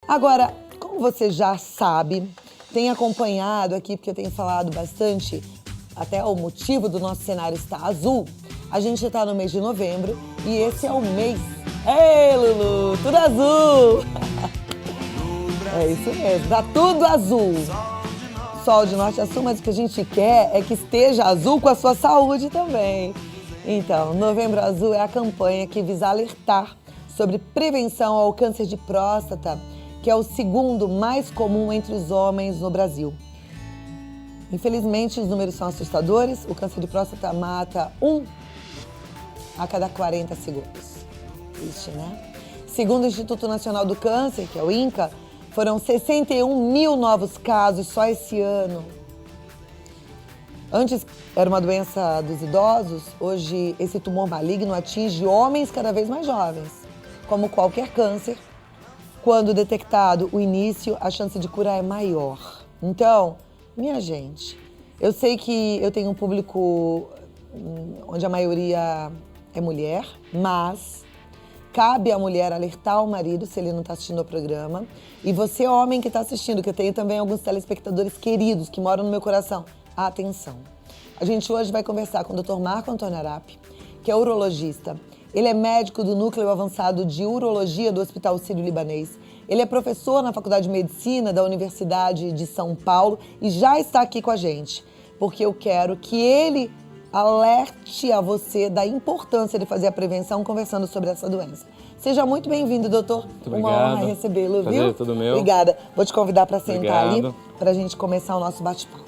Agora, como você já sabe, tem acompanhado aqui, porque eu tenho falado bastante, até o motivo do nosso cenário estar azul, a gente está no mês de novembro e esse é o mês... Ei, Lulu, tudo azul! É isso mesmo, tá tudo azul. Sol de norte a sul, mas o que a gente quer é que esteja azul com a sua saúde também. Então, Novembro Azul é a campanha que visa alertar sobre prevenção ao câncer de próstata, que é o segundo mais comum entre os homens no Brasil. Infelizmente, os números são assustadores. O câncer de próstata mata 1 a cada 40 segundos. Triste, né? Segundo o Instituto Nacional do Câncer, que é o INCA, foram 61 mil novos casos só esse ano. Antes era uma doença dos idosos, hoje esse tumor maligno atinge homens cada vez mais jovens. Como qualquer câncer, quando detectado o início, a chance de cura é maior. Então, minha gente, eu sei que eu tenho um público onde a maioria é mulher, mas cabe à mulher alertar o marido se ele não está assistindo ao programa. E você, homem que está assistindo, que eu tenho também alguns telespectadores queridos que moram no meu coração, atenção. A gente hoje vai conversar com o Dr. Marco Antônio Arap, que é urologista. Ele é médico do Núcleo Avançado de Urologia do Hospital Sírio-Libanês. Ele é professor na Faculdade de Medicina da Universidade de São Paulo e já está aqui com a gente, porque eu quero que ele alerte a você da importância de fazer a prevenção conversando sobre essa doença. Seja muito bem-vindo, doutor. Muito obrigado. Uma honra recebê-lo, viu? Prazer, tudo meu. Obrigada. Vou te convidar para sentar Obrigado. ali, para a gente começar o nosso bate-papo.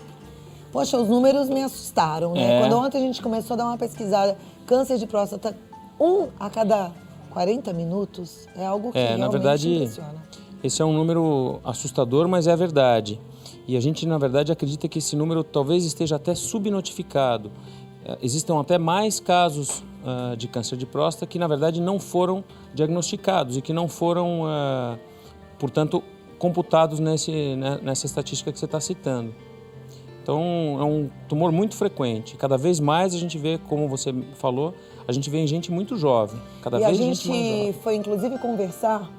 Poxa, os números me assustaram, né? Quando ontem a gente começou a dar uma pesquisada, câncer de próstata, 1 a cada 40 minutos, é algo que realmente na verdade, impressiona. Esse é um número assustador, mas é a verdade. E a gente, na verdade, acredita que esse número talvez esteja até subnotificado. Existem até mais casos de câncer de próstata que, na verdade, não foram diagnosticados e que não foram, portanto, computados nessa estatística que você está citando. Então, é um tumor muito frequente. Cada vez mais a gente vê, como você falou, a gente vê em gente muito jovem. Cada vez gente mais jovem. A gente foi, inclusive, conversar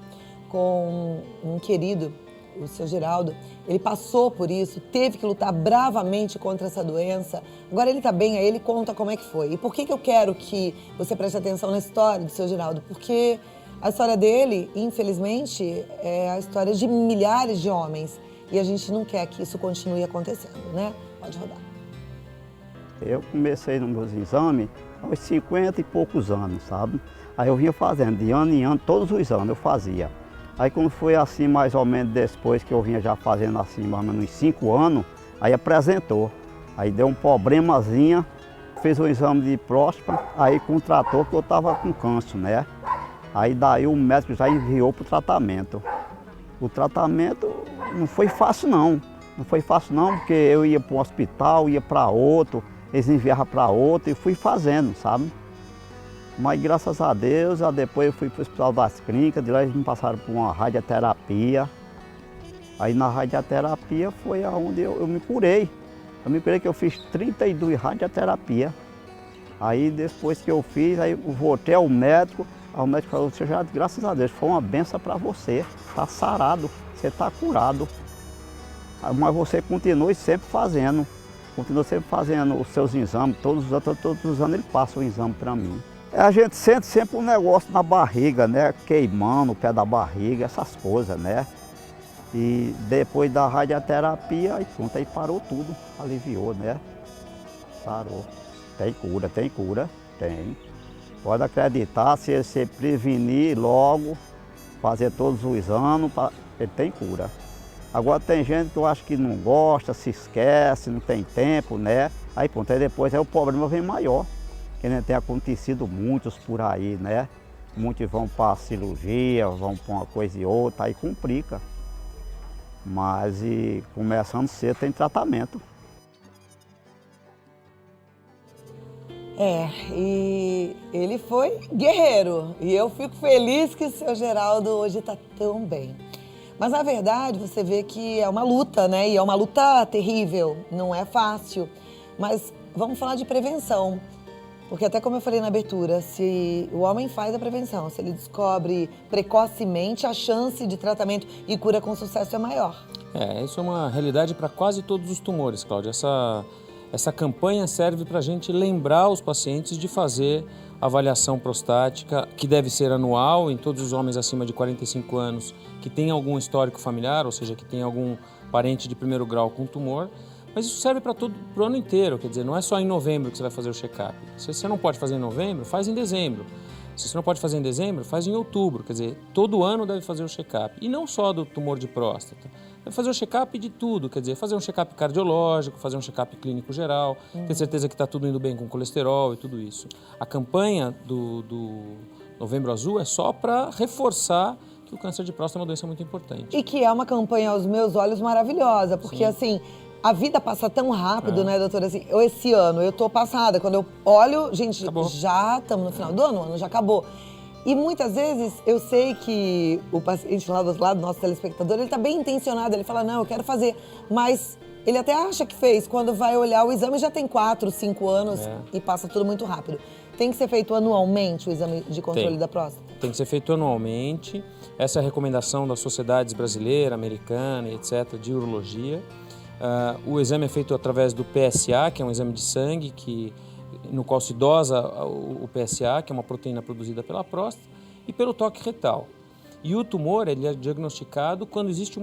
com um querido, o seu Geraldo. Ele passou por isso, teve que lutar bravamente contra essa doença. Agora ele está bem, aí ele conta como é que foi. E por que eu quero que você preste atenção na história do seu Geraldo? Porque a história dele, infelizmente, é a história de milhares de homens. E a gente não quer que isso continue acontecendo, né? Pode rodar. Eu comecei nos meus exames aos 50 e poucos anos, sabe? Aí eu vinha fazendo, de ano em ano, todos os anos eu fazia. Aí quando foi assim, mais ou menos depois que eu vinha já fazendo assim, mais ou menos uns 5 anos, aí apresentou. Aí deu um problemazinho, fez um exame de próstata, aí contratou que eu estava com câncer, né? Aí daí o médico já enviou para o tratamento. O tratamento não foi fácil não, porque eu ia para um hospital, ia para outro, eles enviavam para outro e fui fazendo, sabe? Mas graças a Deus, depois eu fui para o Hospital das Clínicas, de lá eles me passaram por uma radioterapia. Aí na radioterapia foi onde eu me curei. Eu me curei que eu fiz 32 radioterapias. Aí depois que eu fiz, aí eu voltei ao médico, o médico falou, você já, graças a Deus, foi uma benção para você, está sarado, você está curado. Mas você continue sempre fazendo os seus exames, todos os anos ele passa um exame para mim. A gente sente sempre um negócio na barriga, né? Queimando o pé da barriga, essas coisas, né? E depois da radioterapia, aí pronto, aí parou tudo, aliviou, né? Sarou. Tem cura, tem. Pode acreditar, se você prevenir logo, fazer todos os anos, ele tem cura. Agora tem gente que eu acho que não gosta, se esquece, não tem tempo, né? Aí pronto, aí depois o problema vem maior. Que nem tem acontecido muitos por aí, né? Muitos vão para cirurgia, vão para uma coisa e outra, aí complica. Mas começando cedo tem tratamento. E ele foi guerreiro. E eu fico feliz que o seu Geraldo hoje está tão bem. Mas na verdade você vê que é uma luta, né? E é uma luta terrível, não é fácil. Mas vamos falar de prevenção. Porque até como eu falei na abertura, se o homem faz a prevenção, se ele descobre precocemente, a chance de tratamento e cura com sucesso é maior. Isso é uma realidade para quase todos os tumores, Cláudia. Essa campanha serve para a gente lembrar os pacientes de fazer avaliação prostática, que deve ser anual em todos os homens acima de 45 anos que tem algum histórico familiar, ou seja, que tem algum parente de primeiro grau com tumor. Mas isso serve para o ano inteiro, quer dizer, não é só em novembro que você vai fazer o check-up. Se você não pode fazer em novembro, faz em dezembro. Se você não pode fazer em dezembro, faz em outubro. Quer dizer, todo ano deve fazer o check-up. E não só do tumor de próstata. Deve fazer o check-up de tudo, quer dizer, fazer um check-up cardiológico, fazer um check-up clínico geral, ter certeza que está tudo indo bem com colesterol e tudo isso. A campanha do Novembro Azul é só para reforçar que o câncer de próstata é uma doença muito importante. E que é uma campanha, aos meus olhos, maravilhosa, porque assim, a vida passa tão rápido, né, doutora? Assim, esse ano, eu tô passada. Quando eu olho, gente, Acabou. já estamos no final do ano, o ano já acabou. E muitas vezes eu sei que o paciente lá do outro lado, nosso telespectador, ele tá bem intencionado, ele fala, não, eu quero fazer. Mas ele até acha que fez, quando vai olhar o exame já tem 4, 5 anos e passa tudo muito rápido. Tem que ser feito anualmente o exame de controle da próstata? Tem que ser feito anualmente. Essa é a recomendação das sociedades brasileira, americana e etc. de urologia. O exame é feito através do PSA, que é um exame de sangue, no qual se dosa o PSA, que é uma proteína produzida pela próstata, e pelo toque retal. E o tumor ele é diagnosticado quando existe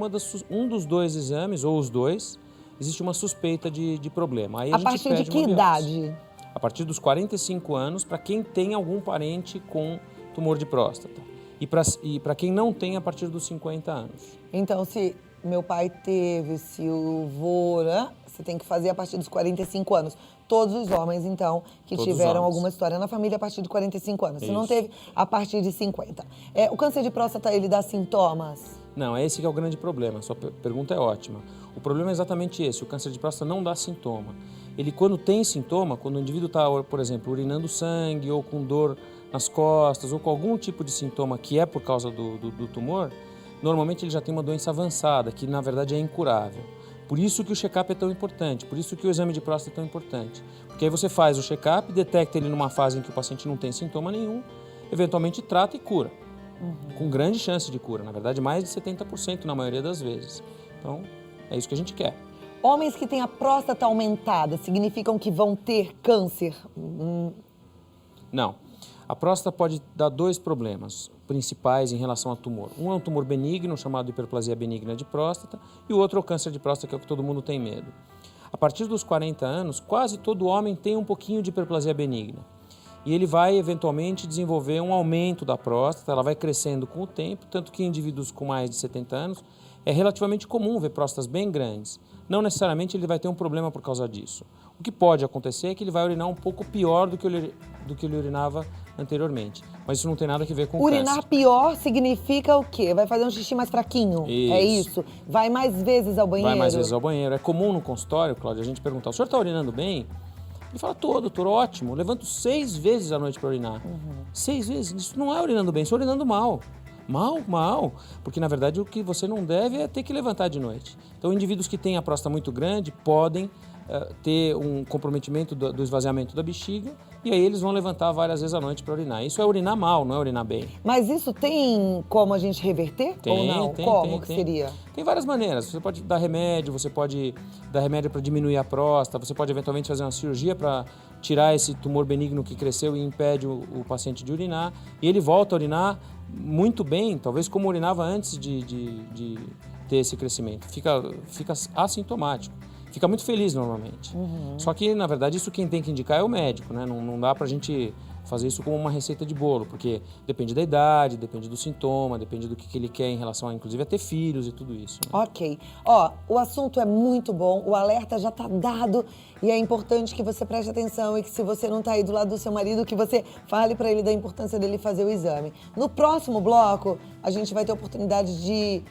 um dos dois exames, ou os dois, existe uma suspeita de problema. Aí A partir de que idade? A partir dos 45 anos, para quem tem algum parente com tumor de próstata. E para quem não tem, a partir dos 50 anos. Então, se meu pai teve, se o vô, né? Você tem que fazer a partir dos 45 anos. Todos os homens, então, que Todos tiveram os homens. alguma história na família a partir de 45 anos. Se não Isso. teve, a partir de 50. O câncer de próstata, ele dá sintomas? Não, esse que é o grande problema. A sua pergunta é ótima. O problema é exatamente esse. O câncer de próstata não dá sintoma. Ele, quando tem sintoma, quando o indivíduo está, por exemplo, urinando sangue ou com dor nas costas ou com algum tipo de sintoma que é por causa do tumor, normalmente ele já tem uma doença avançada, que na verdade é incurável. Por isso que o check-up é tão importante, por isso que o exame de próstata é tão importante. Porque aí você faz o check-up, detecta ele numa fase em que o paciente não tem sintoma nenhum, eventualmente trata e cura. Com grande chance de cura, na verdade mais de 70% na maioria das vezes. Então, é isso que a gente quer. Homens que têm a próstata aumentada significam que vão ter câncer? Não. A próstata pode dar dois problemas principais em relação ao tumor. Um é um tumor benigno, chamado hiperplasia benigna de próstata, e o outro é o câncer de próstata, que é o que todo mundo tem medo. A partir dos 40 anos, quase todo homem tem um pouquinho de hiperplasia benigna. E ele vai, eventualmente, desenvolver um aumento da próstata, ela vai crescendo com o tempo, tanto que em indivíduos com mais de 70 anos é relativamente comum ver próstatas bem grandes. Não necessariamente ele vai ter um problema por causa disso. O que pode acontecer é que ele vai urinar um pouco pior do que ele urinava anteriormente. Mas isso não tem nada a ver com o Urinar câncer. pior significa o quê? Vai fazer um xixi mais fraquinho? Isso. É isso? Vai mais vezes ao banheiro? Vai mais vezes ao banheiro. É comum no consultório, Cláudia, a gente perguntar, o senhor está urinando bem? Ele fala, doutor, ótimo. Levanto 6 vezes à noite para urinar. 6 vezes? Isso não é urinando bem, isso é urinando mal. Mal. Porque, na verdade, o que você não deve é ter que levantar de noite. Então, indivíduos que têm a próstata muito grande podem ter um comprometimento do esvaziamento da bexiga e aí eles vão levantar várias vezes à noite para urinar. Isso é urinar mal, não é urinar bem. Mas isso tem como a gente reverter ou não? Como que seria? Tem várias maneiras. Você pode dar remédio, você pode dar remédio para diminuir a próstata, você pode eventualmente fazer uma cirurgia para tirar esse tumor benigno que cresceu e impede o paciente de urinar. E ele volta a urinar muito bem, talvez como urinava antes de ter esse crescimento. Fica assintomático. Fica muito feliz normalmente. Só que, na verdade, isso quem tem que indicar é o médico, né? Não dá pra gente fazer isso como uma receita de bolo, porque depende da idade, depende do sintoma, depende do que ele quer em relação, inclusive, a ter filhos e tudo isso. Né? Ok. O assunto é muito bom, o alerta já tá dado e é importante que você preste atenção e que se você não tá aí do lado do seu marido, que você fale pra ele da importância dele fazer o exame. No próximo bloco, a gente vai ter a oportunidade de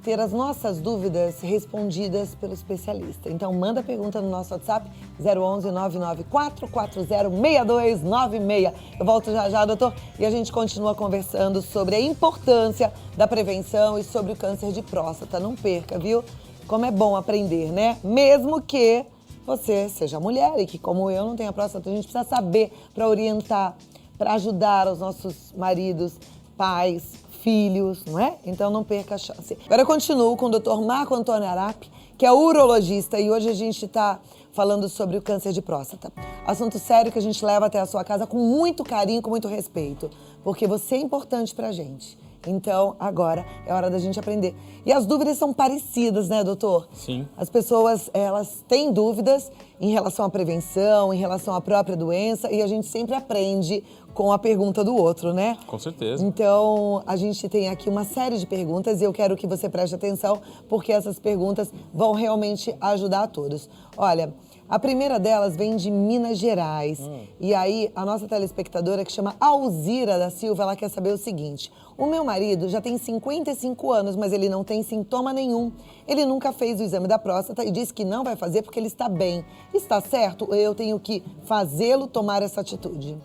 ter as nossas dúvidas respondidas pelo especialista. Então, manda pergunta no nosso WhatsApp, 011 99440 6296. Eu volto já, doutor, e a gente continua conversando sobre a importância da prevenção e sobre o câncer de próstata. Não perca, viu? Como é bom aprender, né? Mesmo que você seja mulher e que, como eu, não tenha próstata. A gente precisa saber para orientar, para ajudar os nossos maridos, pais, filhos, não é? Então não perca a chance. Agora eu continuo com o Dr. Marco Antônio Arap, que é urologista, e hoje a gente está falando sobre o câncer de próstata. Assunto sério que a gente leva até a sua casa com muito carinho, com muito respeito, porque você é importante pra gente. Então, agora é hora da gente aprender. E as dúvidas são parecidas, né, doutor? Sim. As pessoas, elas têm dúvidas em relação à prevenção, em relação à própria doença, e a gente sempre aprende com a pergunta do outro, né? Com certeza. Então, a gente tem aqui uma série de perguntas e eu quero que você preste atenção, porque essas perguntas vão realmente ajudar a todos. Olha, a primeira delas vem de Minas Gerais. E aí, a nossa telespectadora, que chama Alzira da Silva, ela quer saber o seguinte: o meu marido já tem 55 anos, mas ele não tem sintoma nenhum. Ele nunca fez o exame da próstata e disse que não vai fazer porque ele está bem. Está certo? Ou eu tenho que fazê-lo tomar essa atitude?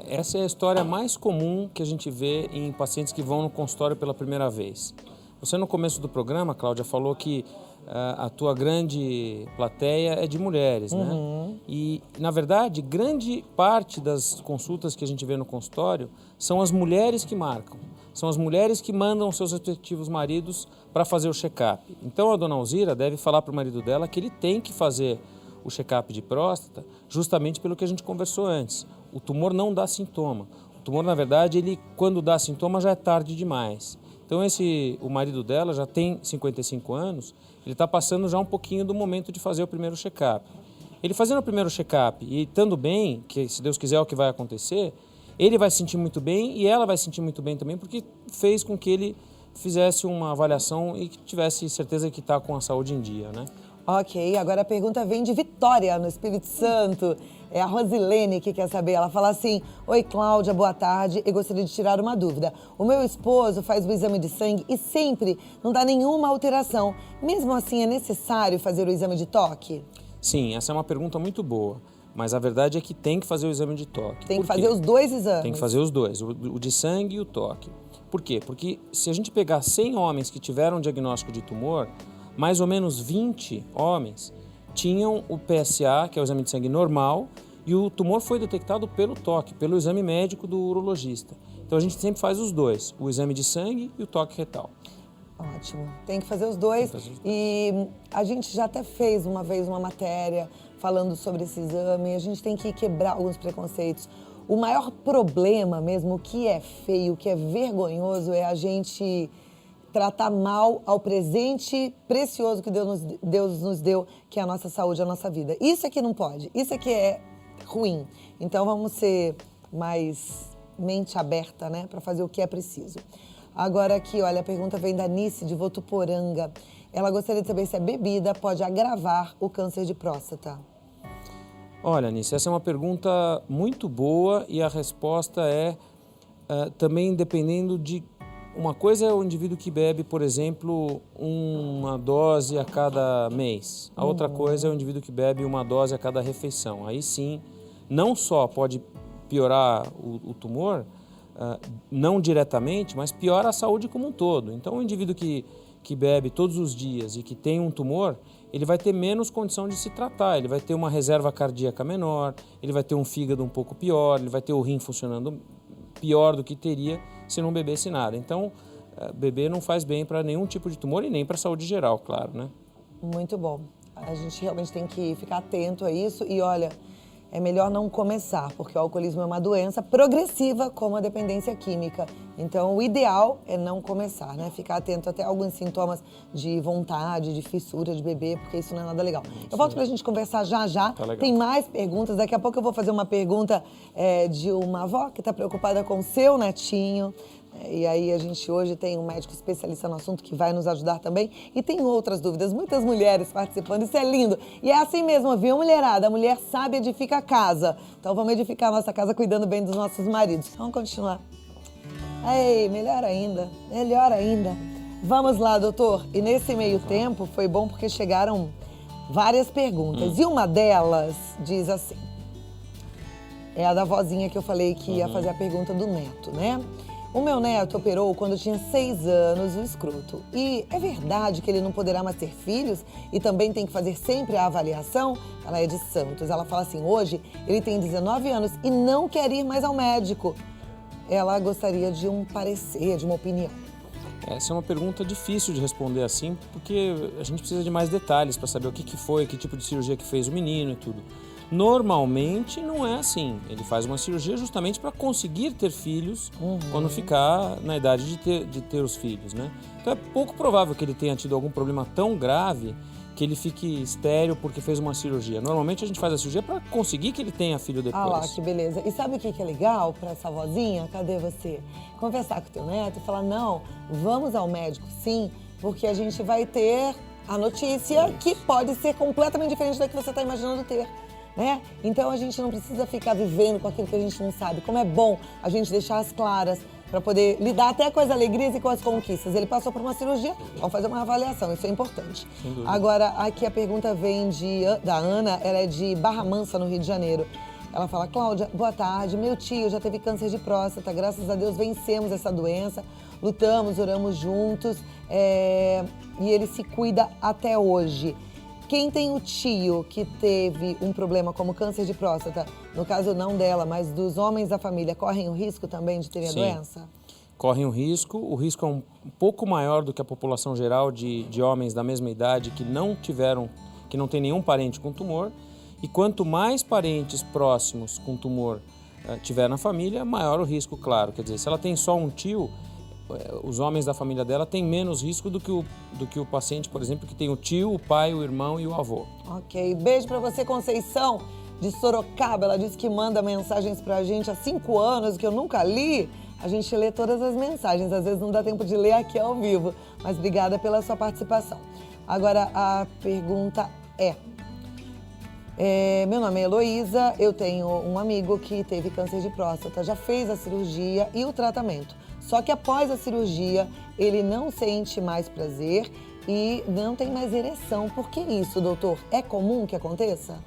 Essa é a história mais comum que a gente vê em pacientes que vão no consultório pela primeira vez. Você, no começo do programa, Cláudia, falou que a tua grande plateia é de mulheres, né? E, na verdade, grande parte das consultas que a gente vê no consultório são as mulheres que marcam. São as mulheres que mandam seus respectivos maridos para fazer o check-up. Então, a dona Alzira deve falar para o marido dela que ele tem que fazer o check-up de próstata justamente pelo que a gente conversou antes. O tumor não dá sintoma. O tumor, na verdade, ele, quando dá sintoma, já é tarde demais. Então, o marido dela já tem 55 anos, ele está passando já um pouquinho do momento de fazer o primeiro check-up. Ele fazendo o primeiro check-up e estando bem, que se Deus quiser é o que vai acontecer, ele vai se sentir muito bem e ela vai se sentir muito bem também, porque fez com que ele fizesse uma avaliação e que tivesse certeza que está com a saúde em dia, né? Ok, agora a pergunta vem de Vitória, no Espírito Santo. É a Rosilene que quer saber. Ela fala assim: oi, Cláudia, boa tarde. Eu gostaria de tirar uma dúvida. O meu esposo faz o exame de sangue e sempre não dá nenhuma alteração. Mesmo assim, é necessário fazer o exame de toque? Sim, essa é uma pergunta muito boa. Mas a verdade é que tem que fazer o exame de toque. Tem que fazer os dois exames? Tem que fazer os dois, o de sangue e o toque. Por quê? Porque se a gente pegar 100 homens que tiveram diagnóstico de tumor, mais ou menos 20 homens tinham o PSA, que é o exame de sangue normal, e o tumor foi detectado pelo toque, pelo exame médico do urologista. Então a gente sempre faz os dois, o exame de sangue e o toque retal. Ótimo, tem que fazer os dois. E a gente já até fez uma vez uma matéria falando sobre esse exame, a gente tem que quebrar alguns preconceitos. O maior problema mesmo, o que é feio, o que é vergonhoso, é a gente tratar mal ao presente precioso que Deus nos deu, que é a nossa saúde, a nossa vida. Isso é que não pode, isso é que é ruim. Então vamos ser mais mente aberta, né, para fazer o que é preciso. Agora aqui, olha, a pergunta vem da Nice, de Votuporanga. Ela gostaria de saber se a bebida pode agravar o câncer de próstata. Olha, Nice, essa é uma pergunta muito boa e a resposta é também dependendo de... Uma coisa é o indivíduo que bebe, por exemplo, uma dose a cada mês. A outra coisa é o indivíduo que bebe uma dose a cada refeição. Aí sim, não só pode piorar o tumor, não diretamente, mas piora a saúde como um todo. Então, o indivíduo que bebe todos os dias e que tem um tumor, ele vai ter menos condição de se tratar, ele vai ter uma reserva cardíaca menor, ele vai ter um fígado um pouco pior, ele vai ter o rim funcionando pior do que teria se não bebesse nada. Então, beber não faz bem para nenhum tipo de tumor e nem para a saúde geral, claro, né? Muito bom. A gente realmente tem que ficar atento a isso e, olha, é melhor não começar, porque o alcoolismo é uma doença progressiva como a dependência química. Então, o ideal é não começar, né? Ficar atento até a alguns sintomas de vontade, de fissura de beber, porque isso não é nada legal. Eu volto pra gente conversar já. Tá legal. Tem mais perguntas. Daqui a pouco eu vou fazer uma pergunta de uma avó que está preocupada com o seu netinho. E aí a gente hoje tem um médico especialista no assunto que vai nos ajudar também. E tem outras dúvidas, muitas mulheres participando, isso é lindo. E é assim mesmo, viu, mulherada? A mulher sabe edifica a casa. Então vamos edificar a nossa casa cuidando bem dos nossos maridos. Vamos continuar. Ei, melhor ainda, melhor ainda. Vamos lá, doutor. E nesse meio tempo foi bom porque chegaram várias perguntas. E uma delas diz assim, é a da vozinha que eu falei que ia fazer a pergunta do neto, né? O meu neto operou quando tinha 6 anos o escroto. E é verdade que ele não poderá mais ter filhos e também tem que fazer sempre a avaliação? Ela é de Santos. Ela fala assim, hoje ele tem 19 anos e não quer ir mais ao médico. Ela gostaria de um parecer, de uma opinião. Essa é uma pergunta difícil de responder assim, porque a gente precisa de mais detalhes para saber o que foi, que tipo de cirurgia que fez o menino e tudo. Normalmente não é assim. Ele faz uma cirurgia justamente para conseguir ter filhos quando ficar na idade de ter os filhos, né? Então é pouco provável que ele tenha tido algum problema tão grave que ele fique estéril porque fez uma cirurgia. Normalmente a gente faz a cirurgia para conseguir que ele tenha filho depois. Ah lá, que beleza. E sabe o que é legal para essa vozinha? Cadê você? Conversar com o teu neto e falar, não, vamos ao médico sim, porque a gente vai ter a notícia que pode ser completamente diferente da que você está imaginando ter. Né? Então a gente não precisa ficar vivendo com aquilo que a gente não sabe. Como é bom a gente deixar as claras para poder lidar até com as alegrias e com as conquistas. Ele passou por uma cirurgia, vamos fazer uma avaliação, isso é importante. Agora, aqui a pergunta vem da Ana, ela é de Barra Mansa, no Rio de Janeiro. Ela fala, Cláudia, boa tarde, meu tio já teve câncer de próstata, graças a Deus vencemos essa doença, lutamos, oramos juntos e ele se cuida até hoje. Quem tem o tio que teve um problema como câncer de próstata, no caso não dela, mas dos homens da família, correm o risco também de terem a doença? Correm o risco é um pouco maior do que a população geral de homens da mesma idade que não tem nenhum parente com tumor. E quanto mais parentes próximos com tumor tiver na família, maior o risco, claro. Quer dizer, se ela tem só um tio, os homens da família dela têm menos risco do que o paciente, por exemplo, que tem o tio, o pai, o irmão e o avô. Ok. Beijo pra você, Conceição, de Sorocaba. Ela disse que manda mensagens pra gente há 5 anos, que eu nunca li. A gente lê todas as mensagens, às vezes não dá tempo de ler aqui ao vivo. Mas obrigada pela sua participação. Agora, a pergunta meu nome é Heloísa, eu tenho um amigo que teve câncer de próstata, já fez a cirurgia e o tratamento. Só que após a cirurgia, ele não sente mais prazer e não tem mais ereção. Por que isso, doutor? É comum que aconteça?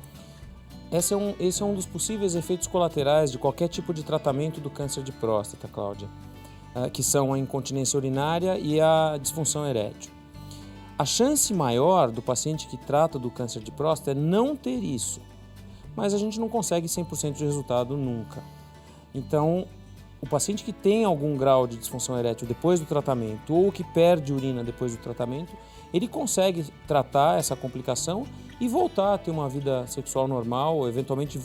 Esse é um dos possíveis efeitos colaterais de qualquer tipo de tratamento do câncer de próstata, Cláudia, que são a incontinência urinária e a disfunção erétil. A chance maior do paciente que trata do câncer de próstata é não ter isso, mas a gente não consegue 100% de resultado nunca. Então, o paciente que tem algum grau de disfunção erétil depois do tratamento ou que perde urina depois do tratamento, ele consegue tratar essa complicação e voltar a ter uma vida sexual normal, ou eventualmente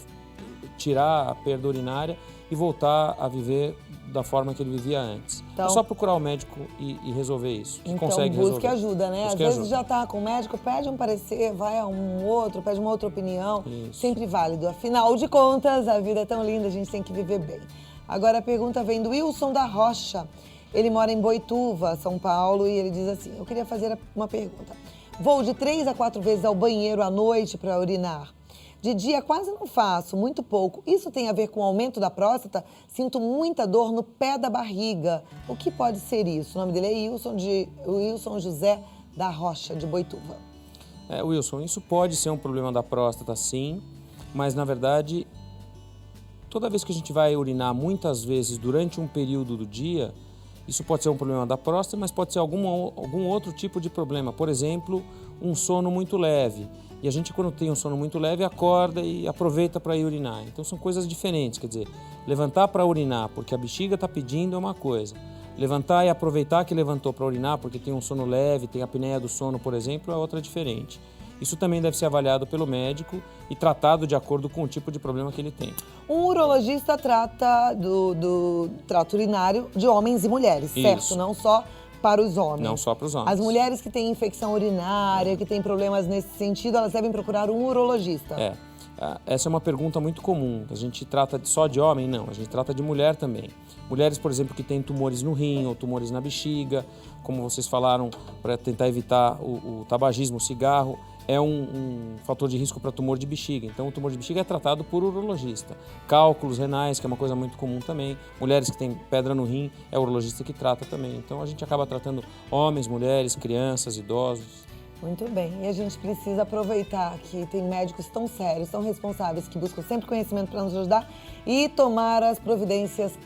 tirar a perda urinária e voltar a viver da forma que ele vivia antes. Então, é só procurar o médico e resolver isso. Então, consegue busque resolver. ajuda, né? Às vezes já está com o médico, pede um parecer, vai a um outro, pede uma outra opinião. Isso. Sempre válido. Afinal de contas, a vida é tão linda, a gente tem que viver bem. Agora a pergunta vem do Wilson da Rocha. Ele mora em Boituva, São Paulo, e ele diz assim, eu queria fazer uma pergunta. Vou de 3 a 4 vezes ao banheiro à noite para urinar. De dia quase não faço, muito pouco. Isso tem a ver com o aumento da próstata? Sinto muita dor no pé da barriga. O que pode ser isso? O nome dele é Wilson José da Rocha, de Boituva. Wilson, isso pode ser um problema da próstata, sim, mas na verdade, toda vez que a gente vai urinar muitas vezes durante um período do dia, isso pode ser um problema da próstata, mas pode ser algum outro tipo de problema. Por exemplo, um sono muito leve. E a gente, quando tem um sono muito leve, acorda e aproveita para ir urinar. Então são coisas diferentes, quer dizer, levantar para urinar porque a bexiga está pedindo é uma coisa. Levantar e aproveitar que levantou para urinar porque tem um sono leve, tem a apneia do sono, por exemplo, é outra diferente. Isso também deve ser avaliado pelo médico e tratado de acordo com o tipo de problema que ele tem. Um urologista trata do trato urinário de homens e mulheres, certo? Isso. Não só para os homens. Não só para os homens. As mulheres que têm infecção urinária, que têm problemas nesse sentido, elas devem procurar um urologista. Essa é uma pergunta muito comum. A gente trata só de homem? Não, a gente trata de mulher também. Mulheres, por exemplo, que têm tumores no rim ou tumores na bexiga, como vocês falaram, para tentar evitar o tabagismo, o cigarro, é um fator de risco para tumor de bexiga. Então, o tumor de bexiga é tratado por urologista. Cálculos renais, que é uma coisa muito comum também. Mulheres que têm pedra no rim, é o urologista que trata também. Então, a gente acaba tratando homens, mulheres, crianças, idosos. Muito bem. E a gente precisa aproveitar que tem médicos tão sérios, tão responsáveis, que buscam sempre conhecimento para nos ajudar e tomar as providências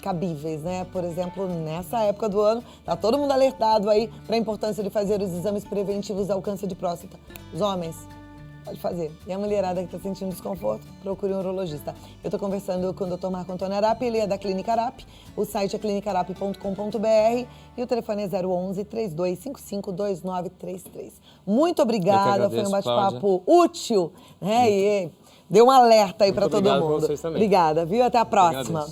cabíveis, né? Por exemplo, nessa época do ano, tá todo mundo alertado aí para a importância de fazer os exames preventivos ao câncer de próstata. Os homens, pode fazer. E a mulherada que está sentindo desconforto, procure um urologista. Eu estou conversando com o Dr. Marco Antônio Arap, ele é da Clínica Arap, o site é clinicarap.com.br e o telefone é 011-3255-2933. Muito obrigada, foi um bate-papo útil, né? E deu um alerta aí para todo mundo. Obrigado pra vocês também. Obrigada, viu? Até a próxima.